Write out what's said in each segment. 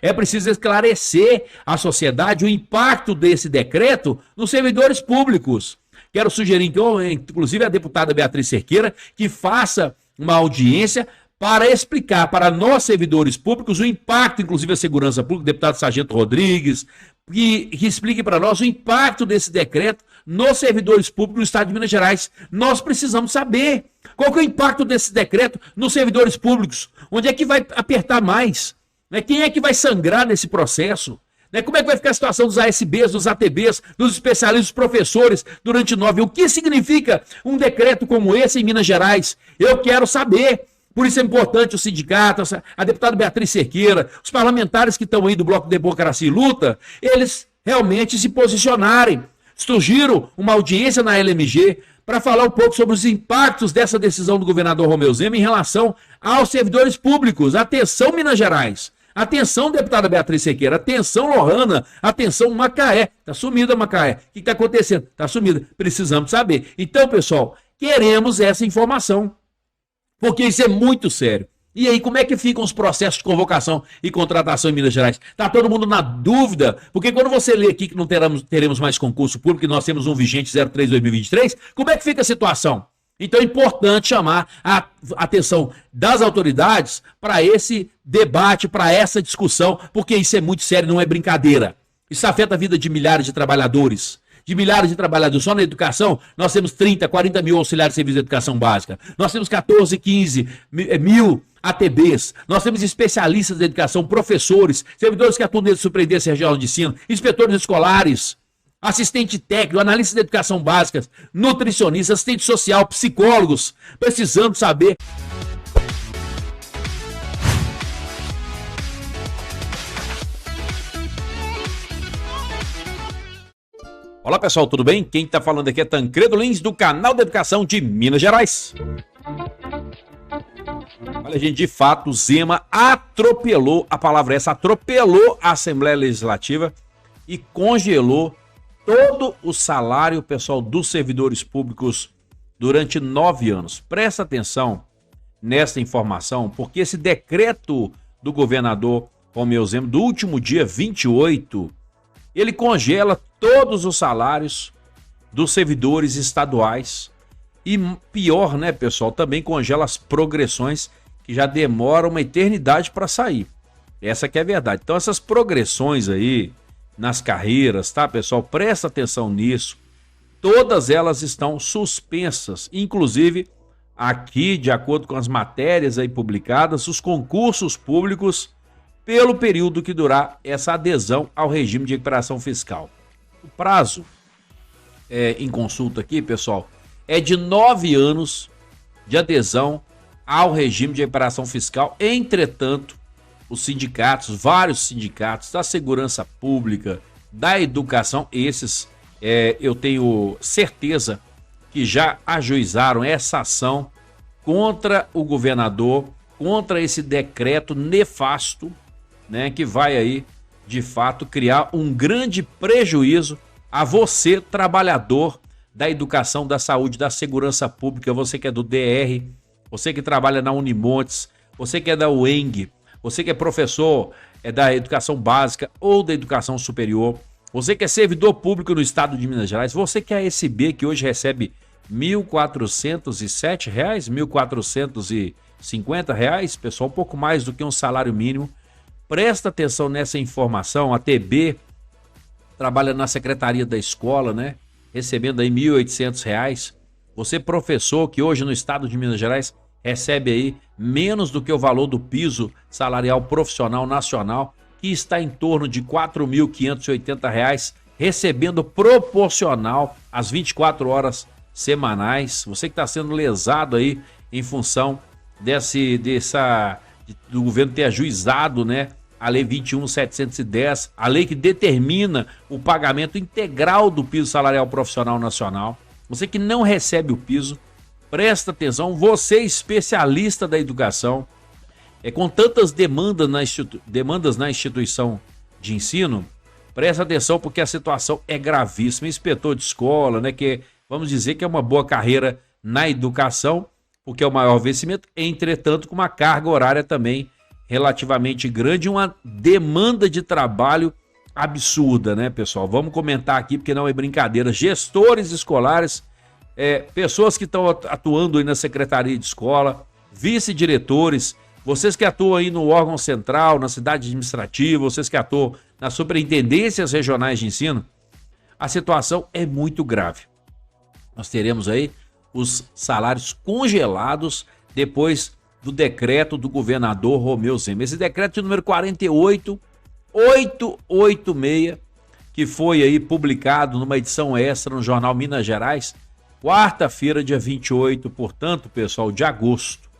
É preciso esclarecer à sociedade o impacto desse decreto nos servidores públicos. Quero sugerir, então, inclusive a deputada Beatriz Cerqueira, que faça uma audiência para explicar para nós, servidores públicos, o impacto, inclusive a segurança pública, deputado Sargento Rodrigues, que explique para nós o impacto desse decreto nos servidores públicos do Estado de Minas Gerais. Nós precisamos saber qual que é o impacto desse decreto nos servidores públicos. Onde é que vai apertar mais? Quem é que vai sangrar nesse processo? Como é que vai ficar a situação dos ASBs, dos ATBs, dos especialistas, dos professores durante 9 anos? O que significa um decreto como esse em Minas Gerais? Eu quero saber. Por isso é importante o sindicato, a deputada Beatriz Cerqueira, os parlamentares que estão aí do Bloco de Democracia e Luta, eles realmente se posicionarem. Surgiram uma audiência na LMG para falar um pouco sobre os impactos dessa decisão do governador Romeu Zema em relação aos servidores públicos. Atenção, Minas Gerais. Atenção, deputada Beatriz Cerqueira. Atenção, Lohana. Atenção, Macaé. Está sumida, Macaé. O que está acontecendo? Está sumida. Precisamos saber. Então, pessoal, queremos essa informação. Porque isso é muito sério. E aí, como é que ficam os processos de convocação e contratação em Minas Gerais? Está todo mundo na dúvida? Porque quando você lê aqui que não teremos mais concurso público e nós temos um vigente 03/2023, como é que fica a situação? Então é importante chamar a atenção das autoridades para esse debate, para essa discussão, porque isso é muito sério, não é brincadeira. Isso afeta a vida de milhares de trabalhadores. Só na educação, nós temos 30, 40 mil auxiliares de serviço de educação básica. Nós temos 14, 15 mil ATBs. Nós temos especialistas de educação, professores, servidores que atuam dentro da Superintendência Regional de Ensino, inspetores escolares, assistente técnico, analistas de educação básica, nutricionistas, assistente social, psicólogos, precisando saber. Olá pessoal, tudo bem? Quem está falando aqui é Tancredo Lins, do canal da Educação de Minas Gerais. Olha, gente, de fato, Zema atropelou, a palavra é essa, atropelou a Assembleia Legislativa e congelou todo o salário, pessoal, dos servidores públicos durante 9 anos. Presta atenção nessa informação, porque esse decreto do governador Romeu Zema, do último dia 28, ele congela todos os salários dos servidores estaduais e pior, né, pessoal, também congela as progressões que já demoram uma eternidade para sair. Essa que é a verdade. Então essas progressões aí nas carreiras, tá, pessoal? Presta atenção nisso. Todas elas estão suspensas, inclusive aqui, de acordo com as matérias aí publicadas, os concursos públicos pelo período que durar essa adesão ao regime de recuperação fiscal. O prazo em consulta aqui, pessoal, é de 9 anos de adesão ao regime de recuperação fiscal. Entretanto, os sindicatos, vários sindicatos da segurança pública, da educação, esses eu tenho certeza que já ajuizaram essa ação contra o governador, contra esse decreto nefasto, né, que vai aí, de fato, criar um grande prejuízo a você, trabalhador da educação, da saúde, da segurança pública, você que é do DR, você que trabalha na Unimontes, você que é da UENG, você que é professor da educação básica ou da educação superior, você que é servidor público no estado de Minas Gerais, você que é ASB, que hoje recebe R$ 1.407, R$ 1.450, pessoal, um pouco mais do que um salário mínimo. Presta atenção nessa informação. A TB trabalha na secretaria da escola, né? Recebendo aí R$ 1.800. Você, professor, que hoje no estado de Minas Gerais recebe aí menos do que o valor do piso salarial profissional nacional, que está em torno de R$ 4.580, recebendo proporcional às 24 horas semanais. Você que está sendo lesado aí em função do governo ter ajuizado, né, a Lei 21.710, a lei que determina o pagamento integral do piso salarial profissional nacional. Você que não recebe o piso, presta atenção, você especialista da educação, com tantas demandas na instituição de ensino, presta atenção porque a situação é gravíssima. Inspetor de escola, né, que vamos dizer que é uma boa carreira na educação, porque é o maior vencimento, entretanto com uma carga horária também relativamente grande e uma demanda de trabalho absurda, né, pessoal? Vamos comentar aqui porque não é brincadeira. Gestores escolares, pessoas que estão atuando aí na secretaria de escola, vice-diretores, vocês que atuam aí no órgão central, na cidade administrativa, vocês que atuam nas superintendências regionais de ensino, a situação é muito grave. Nós teremos aí os salários congelados depois do decreto do governador Romeu Zema. Esse decreto de número 48886, que foi aí publicado numa edição extra no jornal Minas Gerais, quarta-feira, dia 28, portanto, pessoal, de agosto.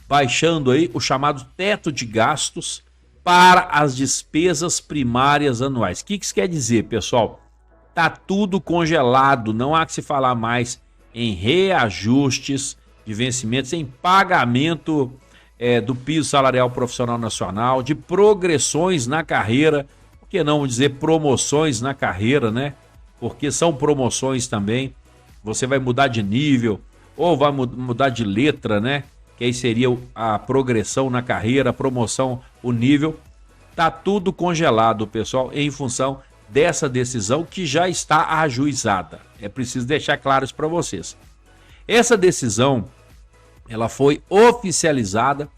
Baixando aí o chamado teto de gastos para as despesas primárias anuais. O que isso quer dizer, pessoal? Tá tudo congelado, não há que se falar mais em reajustes de vencimentos, em pagamento do piso salarial profissional nacional, de progressões na carreira, por que não dizer promoções na carreira, né? Porque são promoções também, você vai mudar de nível ou vai mudar de letra, né? Que aí seria a progressão na carreira, a promoção, o nível. Tá tudo congelado, pessoal, em função dessa decisão que já está ajuizada. É preciso deixar claro isso para vocês. Essa decisão, ela foi oficializada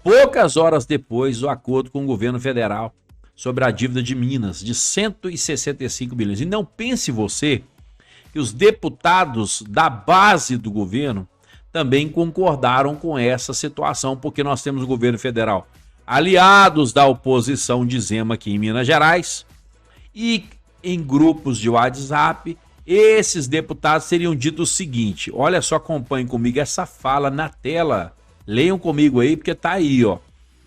poucas horas depois do acordo com o governo federal sobre a dívida de Minas, de 165 bilhões. E não pense você que os deputados da base do governo também concordaram com essa situação, porque nós temos o governo federal aliados da oposição de Zema aqui em Minas Gerais, e em grupos de WhatsApp, esses deputados teriam dito o seguinte, olha só, acompanhem comigo essa fala na tela, leiam comigo aí, porque tá aí, ó,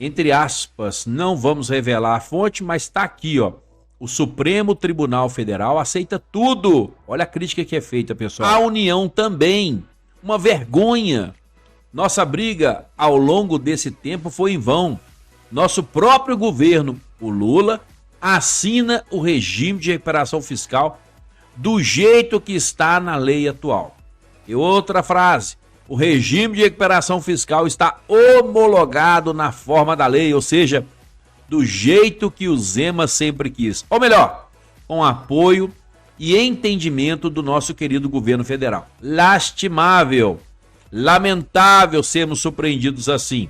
entre aspas, não vamos revelar a fonte, mas tá aqui, ó, o Supremo Tribunal Federal aceita tudo, olha a crítica que é feita, pessoal, a União também, uma vergonha, nossa briga ao longo desse tempo foi em vão, nosso próprio governo, o Lula, assina o regime de recuperação fiscal do jeito que está na lei atual. E outra frase, o regime de recuperação fiscal está homologado na forma da lei, ou seja, do jeito que o Zema sempre quis. Ou melhor, com apoio e entendimento do nosso querido governo federal. Lastimável, lamentável sermos surpreendidos assim.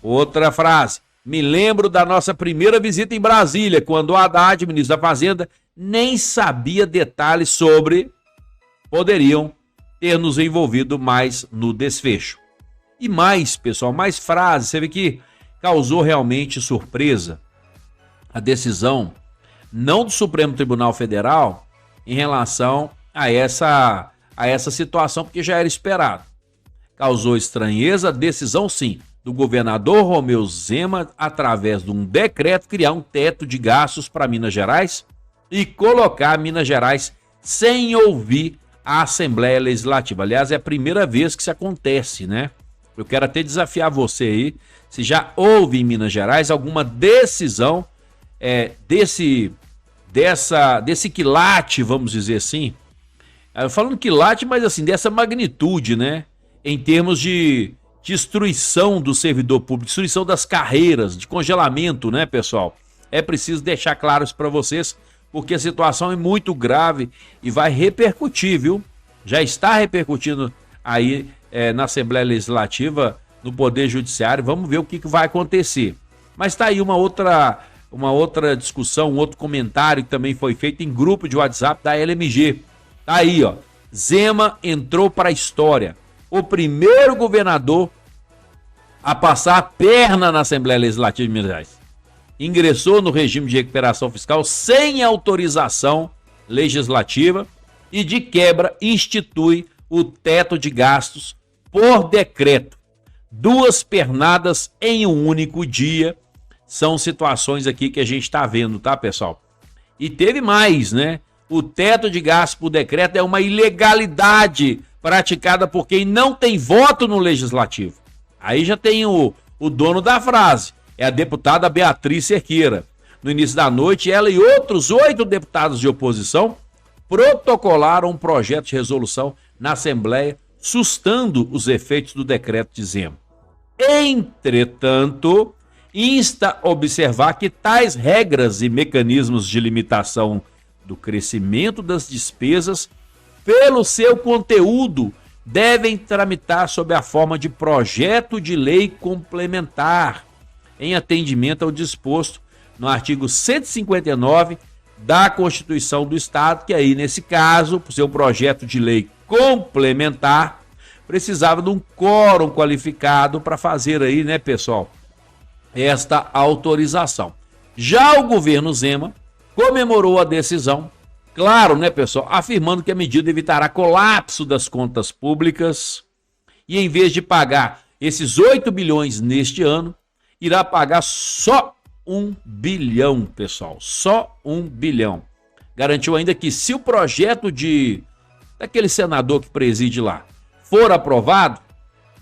Outra frase, me lembro da nossa primeira visita em Brasília, quando o Haddad, ministro da Fazenda, nem sabia detalhes sobre, poderiam ter nos envolvido mais no desfecho. E mais, pessoal, mais frases, você vê que causou realmente surpresa a decisão, não do Supremo Tribunal Federal, em relação a essa situação, porque já era esperado. Causou estranheza a decisão, sim, do governador Romeu Zema, através de um decreto, criar um teto de gastos para Minas Gerais e colocar Minas Gerais sem ouvir a Assembleia Legislativa. Aliás, é a primeira vez que isso acontece, né? Eu quero até desafiar você aí, se já houve em Minas Gerais alguma decisão desse quilate, vamos dizer assim. Falando quilate, mas assim, dessa magnitude, né? Em termos de destruição do servidor público, destruição das carreiras, de congelamento, né, pessoal? É preciso deixar claro isso para vocês, porque a situação é muito grave e vai repercutir, viu? Já está repercutindo aí na Assembleia Legislativa, no Poder Judiciário. Vamos ver o que vai acontecer. Mas está aí uma outra discussão, um outro comentário que também foi feito em grupo de WhatsApp da LMG. Tá aí, ó. Zema entrou para a história. O primeiro governador a passar a perna na Assembleia Legislativa de Minas Gerais. Ingressou no regime de recuperação fiscal sem autorização legislativa e, de quebra, institui o teto de gastos por decreto. 2 pernadas em um único dia. São situações aqui que a gente está vendo, tá, pessoal? E teve mais, né? O teto de gastos por decreto é uma ilegalidade praticada por quem não tem voto no Legislativo. Aí já tem o dono da frase, é a deputada Beatriz Cerqueira. No início da noite, ela e outros 8 deputados de oposição protocolaram um projeto de resolução na Assembleia, sustando os efeitos do decreto de Zema. Entretanto, insta a observar que tais regras e mecanismos de limitação do crescimento das despesas, pelo seu conteúdo, devem tramitar sob a forma de projeto de lei complementar, em atendimento ao disposto no artigo 159 da Constituição do Estado, que aí, nesse caso, por ser um projeto de lei complementar, precisava de um quórum qualificado para fazer aí, né, pessoal, esta autorização. Já o governo Zema comemorou a decisão, claro, né, pessoal, afirmando que a medida evitará colapso das contas públicas e, em vez de pagar esses 8 bilhões neste ano, irá pagar só 1 bilhão, pessoal, só 1 bilhão. Garantiu ainda que, se o projeto daquele senador que preside lá for aprovado,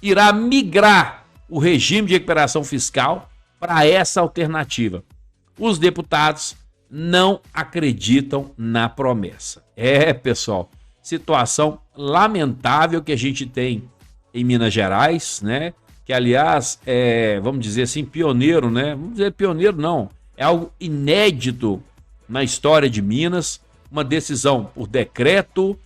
irá migrar o regime de recuperação fiscal para essa alternativa. Os deputados não acreditam na promessa. Pessoal, situação lamentável que a gente tem em Minas Gerais, né? Que, aliás, vamos dizer assim, pioneiro, né? Vamos dizer pioneiro não, é algo inédito na história de Minas, uma decisão por decreto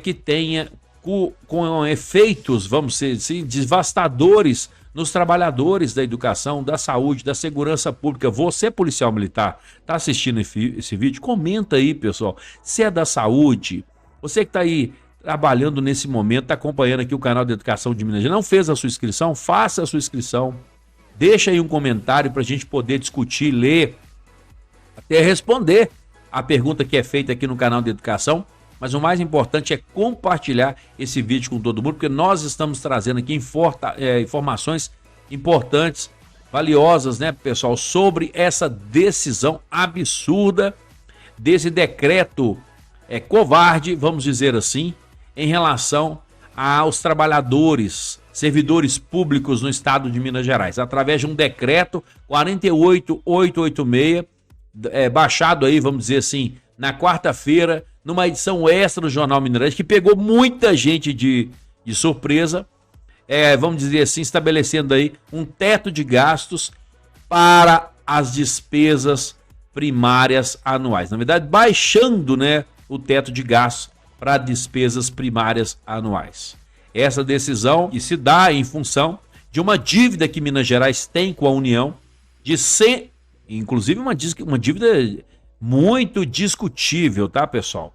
que tenha com efeitos, vamos dizer assim, devastadores nos trabalhadores da educação, da saúde, da segurança pública. Você, policial militar, está assistindo esse vídeo? Comenta aí, pessoal, se é da saúde, você que está aí trabalhando nesse momento, está acompanhando aqui o canal de Educação de Minas Gerais, não fez a sua inscrição? Faça a sua inscrição, deixa aí um comentário para a gente poder discutir, ler, até responder a pergunta que é feita aqui no canal de Educação. Mas o mais importante é compartilhar esse vídeo com todo mundo, porque nós estamos trazendo aqui informações importantes, valiosas, né, pessoal, sobre essa decisão absurda desse decreto covarde, vamos dizer assim, em relação aos trabalhadores, servidores públicos no estado de Minas Gerais, através de um decreto 48886, baixado aí, vamos dizer assim, na quarta-feira, numa edição extra do Jornal Mineirante, que pegou muita gente de surpresa, vamos dizer assim, estabelecendo aí um teto de gastos para as despesas primárias anuais. Na verdade, baixando, né, o teto de gastos para despesas primárias anuais. Essa decisão que se dá em função de uma dívida que Minas Gerais tem com a União, inclusive uma dívida muito discutível, tá, pessoal?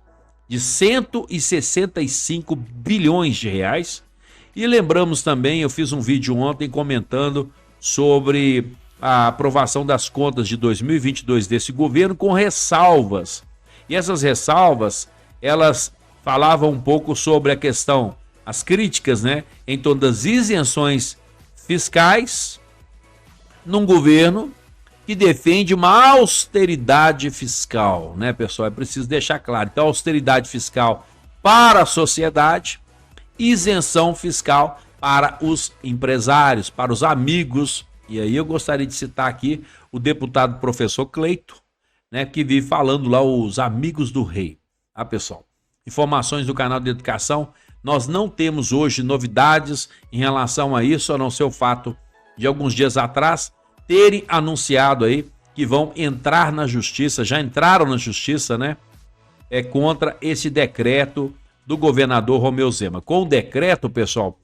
De 165 bilhões de reais. E lembramos também, eu fiz um vídeo ontem comentando sobre a aprovação das contas de 2022 desse governo com ressalvas. E essas ressalvas, elas falavam um pouco sobre a questão, as críticas, né, em torno das isenções fiscais num governo que defende uma austeridade fiscal, né, pessoal? É preciso deixar claro. Então, austeridade fiscal para a sociedade, isenção fiscal para os empresários, para os amigos. E aí eu gostaria de citar aqui o deputado professor Cleito, né, que vive falando lá os amigos do rei. Ah, pessoal, informações do canal de Educação. Nós não temos hoje novidades em relação a isso, a não ser o fato de alguns dias atrás terem anunciado aí que vão entrar na justiça, já entraram na justiça, né? Contra esse decreto do governador Romeu Zema. Com o decreto, pessoal,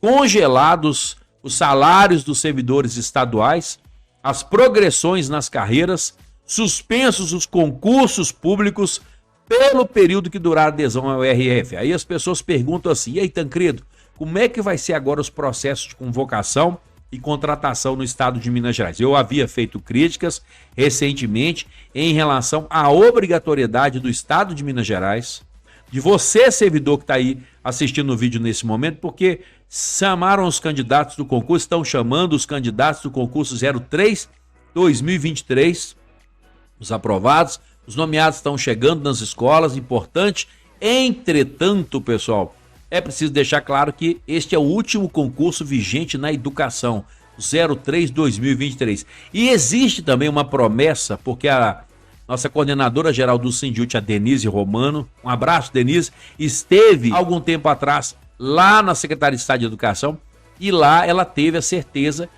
congelados os salários dos servidores estaduais, as progressões nas carreiras, suspensos os concursos públicos pelo período que durar a adesão ao RF. Aí as pessoas perguntam assim: e aí, Tancredo, como é que vai ser agora os processos de convocação e contratação no estado de Minas Gerais? Eu havia feito críticas recentemente em relação à obrigatoriedade do estado de Minas Gerais, de você, servidor que está aí assistindo o vídeo nesse momento, porque chamaram os candidatos do concurso, estão chamando os candidatos do concurso 03-2023, os aprovados, os nomeados estão chegando nas escolas, importante. Entretanto, pessoal, é preciso deixar claro que este é o último concurso vigente na educação, 03-2023. E existe também uma promessa, porque a nossa coordenadora geral do Sindjut, a Denise Romano, um abraço, Denise, esteve algum tempo atrás lá na Secretaria de Estado de Educação e lá ela teve a certeza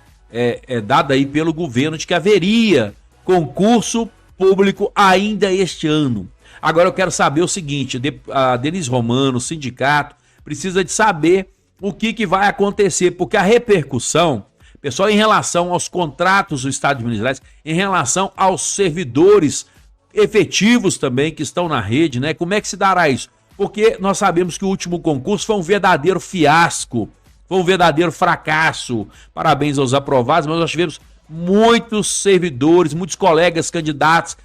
dada aí pelo governo de que haveria concurso público ainda este ano. Agora eu quero saber o seguinte, a Denise Romano, o sindicato, precisa de saber o que vai acontecer, porque a repercussão, pessoal, em relação aos contratos do Estado de Minas Gerais, em relação aos servidores efetivos também que estão na rede, né? Como é que se dará isso? Porque nós sabemos que o último concurso foi um verdadeiro fiasco, foi um verdadeiro fracasso. Parabéns aos aprovados, mas nós tivemos muitos servidores, muitos colegas candidatos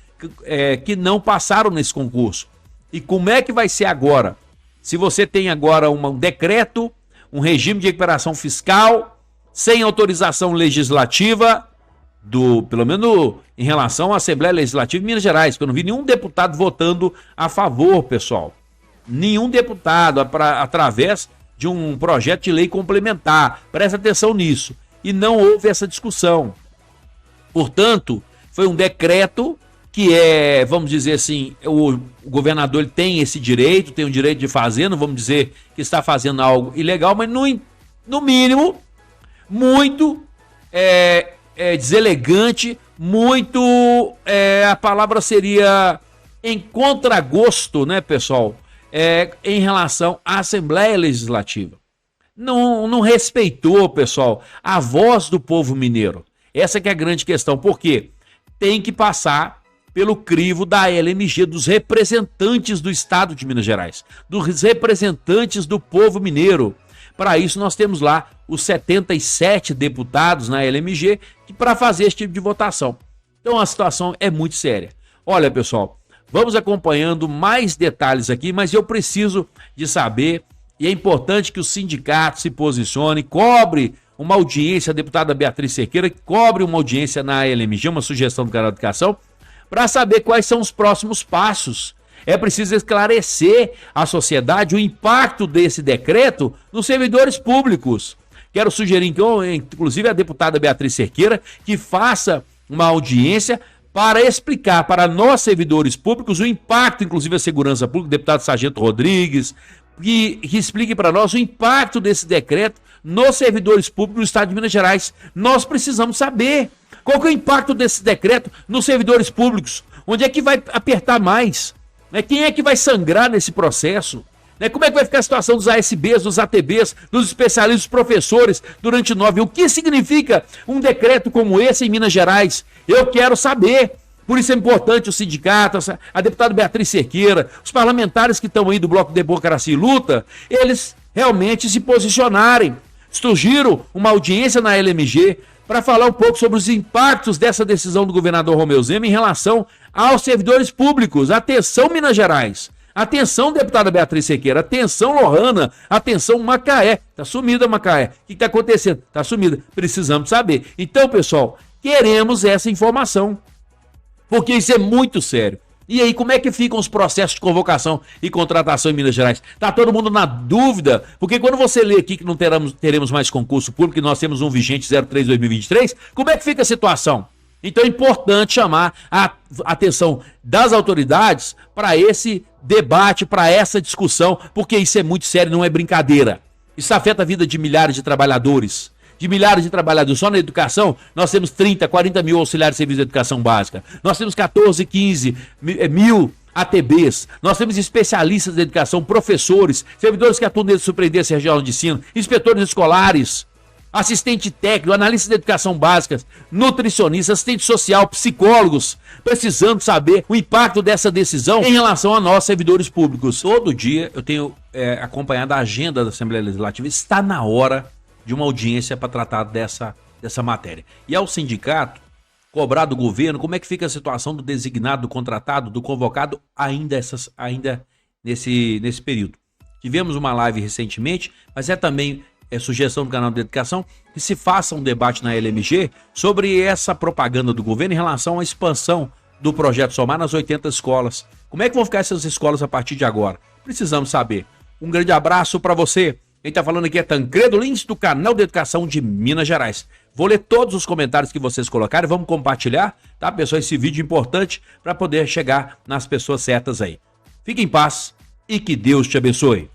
que não passaram nesse concurso. E como é que vai ser agora? Se você tem agora um decreto, um regime de recuperação fiscal, sem autorização legislativa, pelo menos em relação à Assembleia Legislativa de Minas Gerais, porque eu não vi nenhum deputado votando a favor, pessoal. Nenhum deputado, através de um projeto de lei complementar. Presta atenção nisso. E não houve essa discussão. Portanto, foi um decreto que vamos dizer assim, o governador ele tem esse direito, tem o direito de fazer, não vamos dizer que está fazendo algo ilegal, mas no mínimo, muito deselegante, muito, a palavra seria em contragosto, né, pessoal? Em relação à Assembleia Legislativa. Não respeitou, pessoal, a voz do povo mineiro. Essa que é a grande questão, porque tem que passar pelo crivo da LMG, dos representantes do Estado de Minas Gerais, dos representantes do povo mineiro. Para isso nós temos lá os 77 deputados na LMG para fazer esse tipo de votação. Então a situação é muito séria. Olha, pessoal, vamos acompanhando mais detalhes aqui, mas eu preciso de saber, e é importante que o sindicato se posicione, cobre uma audiência, a deputada Beatriz Cerqueira, que cobre uma audiência na LMG, uma sugestão do canal de educação, para saber quais são os próximos passos. É preciso esclarecer à sociedade o impacto desse decreto nos servidores públicos. Quero sugerir, então, inclusive a deputada Beatriz Cerqueira, que faça uma audiência para explicar para nós, servidores públicos, o impacto, inclusive a segurança pública, o deputado Sargento Rodrigues, que explique para nós o impacto desse decreto nos servidores públicos do Estado de Minas Gerais. Nós precisamos saber qual que é o impacto desse decreto nos servidores públicos. Onde é que vai apertar mais? Quem é que vai sangrar nesse processo? Como é que vai ficar a situação dos ASBs, dos ATBs, dos especialistas, dos professores durante 9 anos? O que significa um decreto como esse em Minas Gerais? Eu quero saber. Por isso é importante o sindicato, a deputada Beatriz Cerqueira, os parlamentares que estão aí do Bloco Democracia e Luta, eles realmente se posicionarem. Surgiram uma audiência na LMG para falar um pouco sobre os impactos dessa decisão do governador Romeu Zema em relação aos servidores públicos. Atenção, Minas Gerais. Atenção, deputada Beatriz Cerqueira. Atenção, Lohana. Atenção, Macaé. Tá sumida, Macaé. O que tá acontecendo? Tá sumida. Precisamos saber. Então, pessoal, queremos essa informação, porque isso é muito sério. E aí, como é que ficam os processos de convocação e contratação em Minas Gerais? Tá todo mundo na dúvida? Porque quando você lê aqui que não teremos mais concurso público e nós temos um vigente 03/2023, como é que fica a situação? Então é importante chamar a atenção das autoridades para esse debate, para essa discussão, porque isso é muito sério, não é brincadeira. Isso afeta a vida de milhares de trabalhadores. Só na educação, nós temos 30, 40 mil auxiliares de serviço de educação básica. Nós temos 14, 15 mil ATBs. Nós temos especialistas de educação, professores, servidores que atuam dentro da Superintendência Regional de Ensino, inspetores escolares, assistente técnico, analistas de educação básica, nutricionistas, assistente social, psicólogos, precisando saber o impacto dessa decisão em relação a nós, servidores públicos. Todo dia eu tenho acompanhado a agenda da Assembleia Legislativa. Está na hora de uma audiência para tratar dessa matéria. E ao sindicato cobrar do governo como é que fica a situação do designado, do contratado, do convocado ainda nesse período. Tivemos uma live recentemente, mas também sugestão do canal de educação que se faça um debate na LMG sobre essa propaganda do governo em relação à expansão do Projeto Somar nas 80 escolas. Como é que vão ficar essas escolas a partir de agora? Precisamos saber. Um grande abraço para você. Quem está falando aqui é Tancredo Lins, do canal de educação de Minas Gerais. Vou ler todos os comentários que vocês colocaram, vamos compartilhar, tá, pessoal? Esse vídeo é importante para poder chegar nas pessoas certas aí. Fique em paz e que Deus te abençoe.